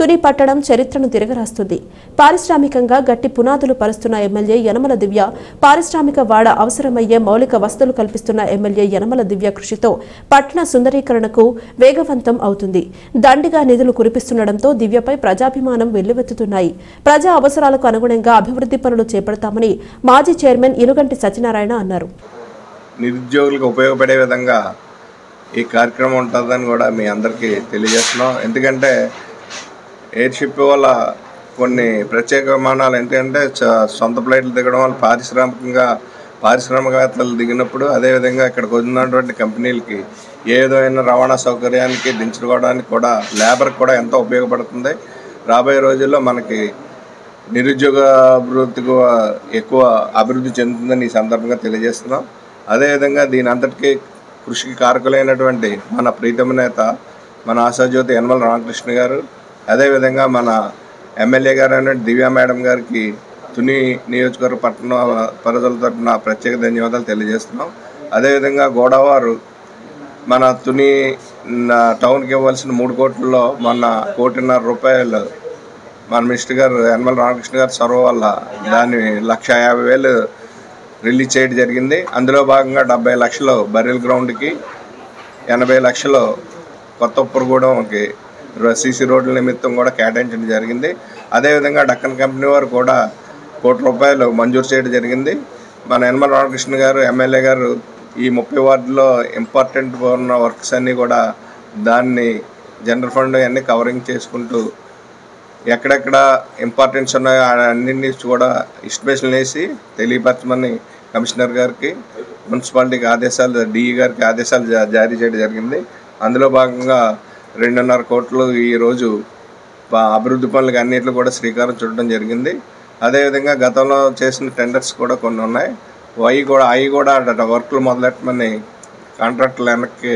తుని పట్టడం చరిత్రను తిరగరాస్తుంది. పారిశ్రామికంగా గట్టి పునాదులు పరుస్తున్న ఎమ్మెల్యే యనమల దివ్య, పారిశ్రామిక వాడ అవసరమయ్యే మౌలిక వసతులు కల్పిస్తున్న ఎమ్మెల్యే యనమల దివ్య కృషితో పట్టణ సుందరీకరణకు వేగవంతం అవుతుంది. దండిగా నిధులు కురిపిస్తుండటంతో దివ్యపై ప్రజాభిమానం వెల్లువెత్తుతున్నాయి. ప్రజా అవసరాలకు అనుగుణంగా అభివృద్ధి పనులు చేపడతామని మాజీ చైర్మన్ ఇనుగంటి సత్యనారాయణ అన్నారు. నిరుద్యోగులకు ఉపయోగపడే విధంగా ఈ కార్యక్రమం ఉంటుందని కూడా మీ అందరికీ తెలియజేస్తున్నాం. ఎందుకంటే ఎయిర్షిప్ వల్ల కొన్ని ప్రత్యేక విమానాలు ఏంటంటే సొంత ఫ్లైట్లు దిగడం వల్ల పారిశ్రామికవేత్తలు దిగినప్పుడు అదేవిధంగా ఇక్కడికి ఉన్నటువంటి కంపెనీలకి ఏ విధమైన రవాణా సౌకర్యానికి దించుకోవడానికి కూడా లేబర్కి కూడా ఎంతో ఉపయోగపడుతుంది. రాబోయే రోజుల్లో మనకి నిరుద్యోగ అభివృద్ధికి ఎక్కువ అభివృద్ధి చెందుతుందని ఈ సందర్భంగా తెలియజేస్తున్నాం. అదేవిధంగా దీని అంతటికీ కృషికి కారకులైనటువంటి మన ప్రీతమ నేత మన ఆశాజ్యోతి యనమల రామకృష్ణ గారు, అదేవిధంగా మన ఎమ్మెల్యే గారు అయిన దివ్య మేడం గారికి తుని నియోజకవర్గ పట్టణ ప్రజల తరఫున ప్రత్యేక ధన్యవాదాలు తెలియజేస్తున్నాం. అదేవిధంగా గోదావరి మన తుని టౌన్కి ఇవ్వాల్సిన 3 కోట్లలో మొన్న 1.5 కోట్ల మన మినిస్టర్ గారు యనమల రామకృష్ణ గారు చొరవ వల్ల దాన్ని 1,50,000 రిలీజ్ చేయడం జరిగింది. అందులో భాగంగా 70 లక్షలు బర్రెల్ గ్రౌండ్కి, 80 లక్షలు కొత్త ఉప్పరగూడెంకి సీసీ రోడ్ల నిమిత్తం కూడా కేటాయించడం జరిగింది. అదేవిధంగా డక్కన్ కంపెనీ వారు కూడా ₹1 కోటి మంజూరు చేయడం జరిగింది. మన యనమల రామకృష్ణ గారు ఎమ్మెల్యే గారు ఈ 30 వార్డులో ఇంపార్టెంట్ ఉన్న వర్క్స్ అన్నీ కూడా దాన్ని జనరల్ ఫండ్ అన్నీ కవరింగ్ చేసుకుంటూ ఎక్కడెక్కడ ఇంపార్టెన్స్ ఉన్నాయో అన్నింటినీ కూడా ఎస్టిమేషన్ వేసి తెలియపరచమని కమిషనర్ గారికి, మున్సిపాలిటీకి ఆదేశాలు, డిఈ గారికి ఆదేశాలు జారీ చేయడం జరిగింది. అందులో భాగంగా 2.5 కోట్లు ఈరోజు అభివృద్ధి పనులకు అన్నింటిలో కూడా శ్రీకారం చుట్టడం జరిగింది. అదేవిధంగా గతంలో చేసిన టెండర్స్ కూడా కొన్ని ఉన్నాయి. అవి కూడా వర్క్లు మొదలెట్టమని కాంట్రాక్టులు వెనక్కి